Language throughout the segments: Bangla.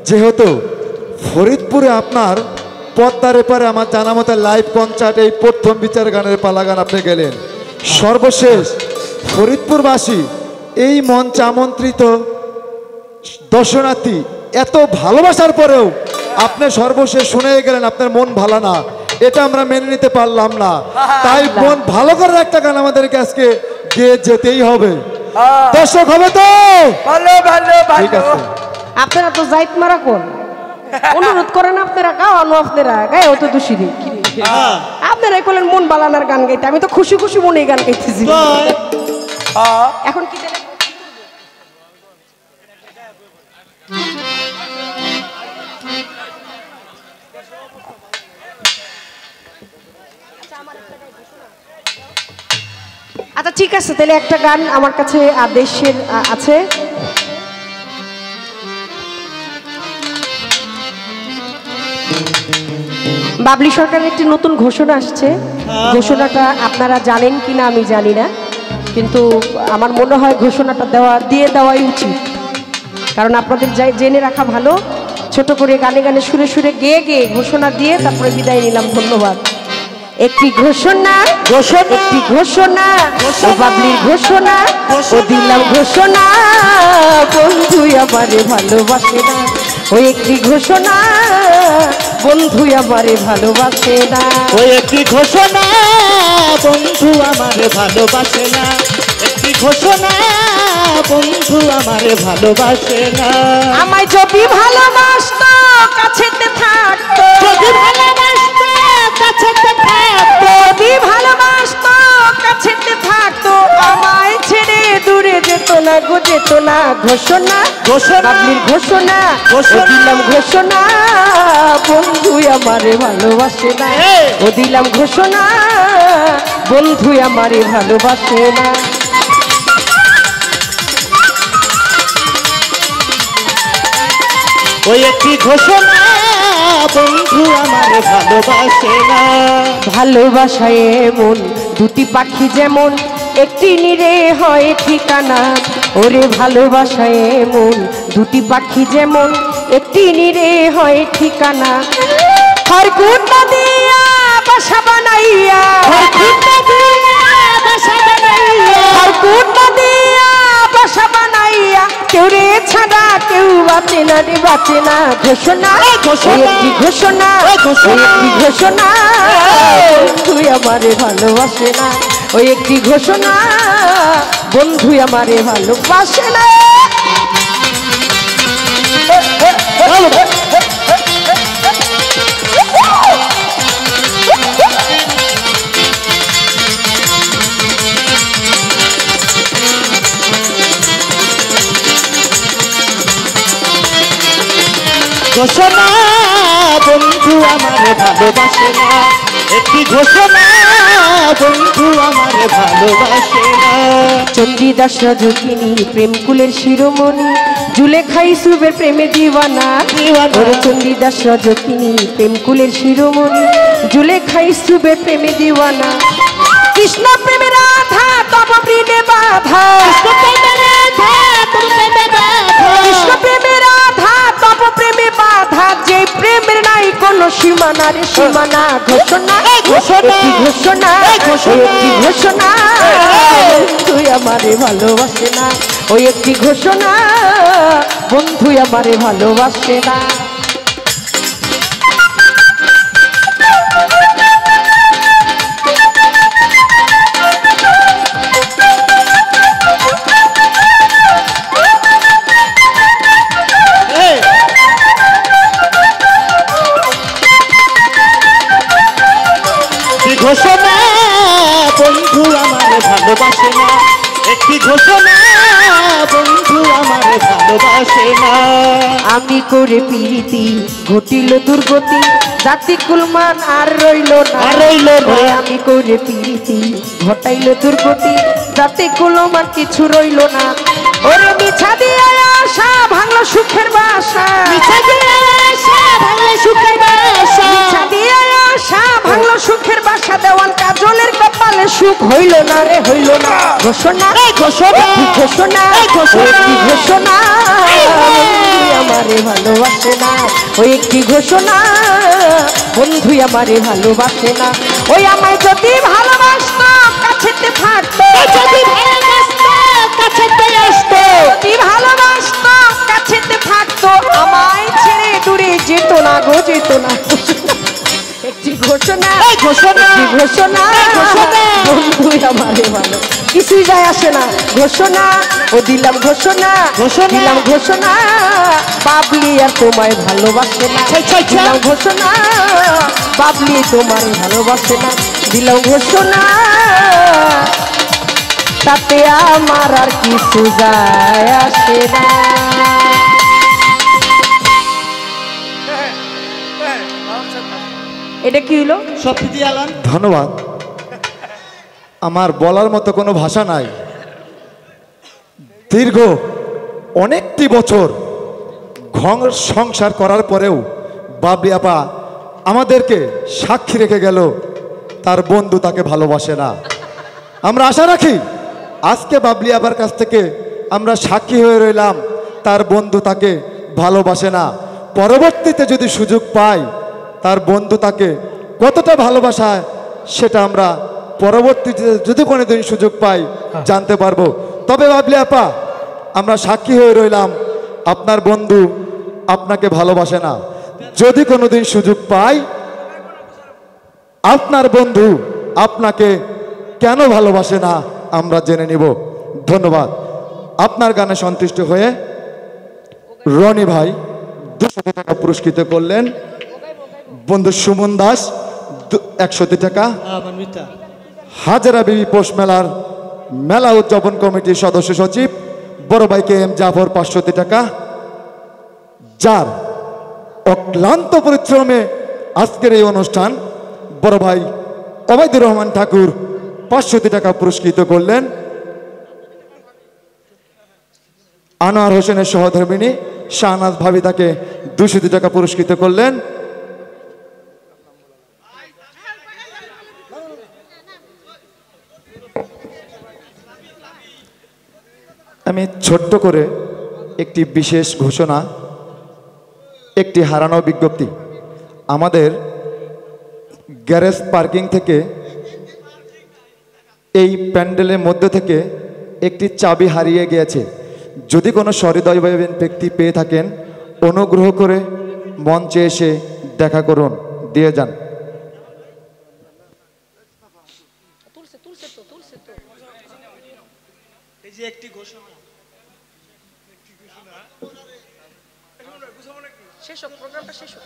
যেহেতু ফরিদপুরে আপনার পদ্মার এপারে আমার জানা মতে লাইভ কনসার্ট এই প্রথম বিচার গানের পালা গান আপনি গেলেন। সর্বশেষ ফরিদপুরবাসী এই মঞ্চে আমন্ত্রিত দর্শনার্থী এত ভালোবাসার পরেও আপনি সর্বশেষ শুনে গেলেন আপনার মন ভালো না, এটা আমরা মেনে নিতে পারলাম না। তাই মন ভালো করার একটা গান আমাদেরকে আজকে গিয়ে যেতেই হবে। দর্শক হবে তো ভালো ভালো ঠিক আছে। আপনারা তো জাইত মারা কোন অনুরোধ করেন, আপনারা গাওয়ানো, আপনারা গায়ে তো দোষী নেই। আপনারাই বলেন মন বালানার গান গাইতে, আমি তো খুশি খুশি মনে গান গাইতেছি। এখন কি দিলে আচ্ছা ঠিক আছে, তাহলে একটা গান আমার কাছে আদেশের আছে। বাবলি সরকারের একটি নতুন ঘোষণা আসছে, ঘোষণাটা আপনারা জানেন কিনা আমি জানি না, কিন্তু আমার মনে হয় ঘোষণাটা দিয়ে দেওয়াই উচিত, কারণ আপনাদের জেনে রাখা ভালো। ছোট করে গানে গানে সুরে সুরে গেয়ে গেয়ে ঘোষণা দিয়ে তারপরে বিদায় নিলাম। ধন্যবাদ। একটি ঘোষণা, একটি ঘোষণা, বাবলির ঘোষণা, ও দিলাম ঘোষণা, বন্ধু আমারে ভালোবাসে না। ওই একটি ঘোষণা, বন্ধু আমারে ভালোবাসে না। ওই একটি ঘোষণা, বন্ধু আমারে ভালোবাসে না। একটি ঘোষণা, বন্ধু আমারে ভালোবাসে না। আমায় যদি ভালোবাসতো কাছেতে থাকতো, যদি ভালোবাসতো কাছেতে থাকতো, যদি ভালোবাসতো কাছেতে থাকতো, আমায় ছেড়ে দূরে যেত না গো, যেত না। ঘোষণা, বাবলির ঘোষণা, ও দিলাম ঘোষণা, বন্ধু আমারে ভালোবাসে না। ও দিলাম ঘোষণা, বন্ধু আমারে ভালোবাসে না। ওই একটি ঘোষণা, বন্ধু আমারে ভালোবাসে না। ভালোবাসায় এমন দুটি পাখি যেমন একটি নিরে হয় ঠিকানা। ওরে ভালোবাসায় এমন দুটি পাখি যেমন একটি নিরে হয় ঠিকানা। হরকুন্ডা দিয়া বাসা বানাইয়া, হরকুন্ডা দিয়া বাসা বানাইয়া, হরকুন্ডা দিয়া বাসা বানাইয়া, কেউ রে ছাড়া কেউ বাঁচে না রে, বাঁচে না। ঘোষণা, একটি ঘোষণা, একটি ঘোষণা, তুই আমারে ভালোবাসে না। ওই একটি ঘোষণা, বন্ধু আমারে ভালোবাসে না। ঘোষণা, বন্ধু আমারে ভালোবাসে না। একটি ঘোষণা, বন্ধু আমারে ভালোবাসে না। চণ্ডীদাস রজকিনী প্রেমকুলের শিরোমণি, জুলেখা ইউসুফের প্রেমে দিওয়ানা। ওরে চণ্ডীদাস রজকিনী প্রেমকুলের শিরোমণি, জুলেখা ইউসুফের প্রেমে দিওয়ানা। কৃষ্ণ প্রেমে রাধা তব প্রেমে বাধা, কৃষ্ণ প্রেমে রাধা তব প্রেমে বাধা, যে প্রেমের নাই কোনো সীমানা রে, সীমানা। ঘোষণা, একটি ঘোষণা, একটি ঘোষণা, তুই আমারে ভালোবাসে না। ওই একটি ঘোষণা, বন্ধু আমারে ভালোবাসে না। ঘোষণা, বন্ধু আমারে ভালোবাসে না। একটি ঘোষণা, বন্ধু আমারে ভালোবাসে না। আমি করে প্রীতি ঘটিল দুর্গতি, জাতি কুলমান আর রইল না, রইল না। আমি করে প্রীতি ঘটাইল দুর্গতি, জাতি কুলমান কিছু রইল না। ওরে মিছা দিয়ে আশা ভাঙলো সুখের বাসা, মিছা দিয়ে আশা ভাঙলো সুখের বাসা, মিছা দিয়ে আশা ভাঙলো সুখের বাসা। দেওয়ান কাজলের কপালে সুখ হইল না রে হইল না ঘোষণা ঘোষণা ঘোষণা একটি ঘোষণা বন্ধু আমারে ভালোবাসে না ওই একটি ঘোষণা বন্ধু আমারে ভালোবাসে না ওই আমায় যদি ভালোবাসতো কাছেতে থাকতো যদি ভালোবাসতো কাছেতে আসতো যদি ভালোবাসতো কাছেতে থাকতো আমায় ছেড়ে দূরে যেত না গো যেত না একটি ঘোষণা ঘোষণা একটি ঘোষণা ঘোষণা বন্ধু আমারে ভালো কিছুই যায় আসে না ঘোষণা ও দিলাম ঘোষণা ঘোষণা। দিলাম ঘোষণা বাবলি আর তোমায় ভালোবাসে না দিলাম ঘোষণা বাবলি তোমায় ভালোবাসে না দিলাম ঘোষণা তাতে আমার আর কিছু যায় আসে না এটা কি হলো সত্যি আলান ধন্যবাদ। আমার বলার মতো কোনো ভাষা নাই। দীর্ঘ অনেকটি বছর ঘর সংসার করার পরেও বাবলি আপা আমাদেরকে সাক্ষী রেখে গেল তার বন্ধু তাকে ভালোবাসে না। আমরা আশা রাখি আজকে বাবলি আপার কাছ থেকে আমরা সাক্ষী হয়ে রইলাম তার বন্ধু তাকে ভালোবাসে না। পরবর্তীতে যদি সুযোগ পাই তার বন্ধু তাকে কতটা ভালোবাসায় সেটা আমরা পরবর্তীতে যদি কোনোদিন সুযোগ পাই জানতে পারবো। তবে বাবলি আপা আমরা সাক্ষী হয়ে রইলাম আপনার বন্ধু আপনাকে ভালোবাসে না। যদি কোনোদিন সুযোগ পাই আপনার বন্ধু আপনাকে কেন ভালোবাসে না আমরা জেনে নিব। ধন্যবাদ। আপনার গানে সন্তুষ্ট হয়ে রনি ভাই 200 টাকা পুরস্কৃত করলেন। বন্ধু সুমন দাস 100 টাকা। হাজারা বিবি পৌষ মেলার মেলা উদযাপন কমিটির সদস্য সচিব বড় ভাই কে এম জাফর 500 টাকা, যার অক্লান্ত পরিশ্রমে আজকের এই অনুষ্ঠান বড় ভাই ওবায়দুর রহমান ঠাকুর 500 টাকা পুরস্কৃত করলেন। আনোয়ার হোসেনের সহধর্মিনী শাহনাজ ভাবি তাকে 200 টাকা পুরস্কৃত করলেন। আমি ছোট্ট করে একটি বিশেষ ঘোষণা, একটি হারানো বিজ্ঞপ্তি। আমাদের গ্যারেজ পার্কিং থেকে এই প্যান্ডেলের মধ্যে থেকে একটি চাবি হারিয়ে গিয়েছে। যদি কোনো সহৃদয়বান ব্যক্তি পেয়ে থাকেন অনুগ্রহ করে মঞ্চে এসে দেখা করুন, দিয়ে যান। এই যে একটি ঘোষণা শেষ হোক প্রোগ্রামটা শেষ হোক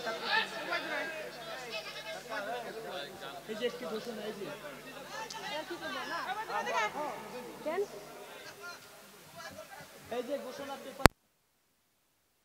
এই যে একটি ঘোষণা এই যে কেন এই যে ঘোষণা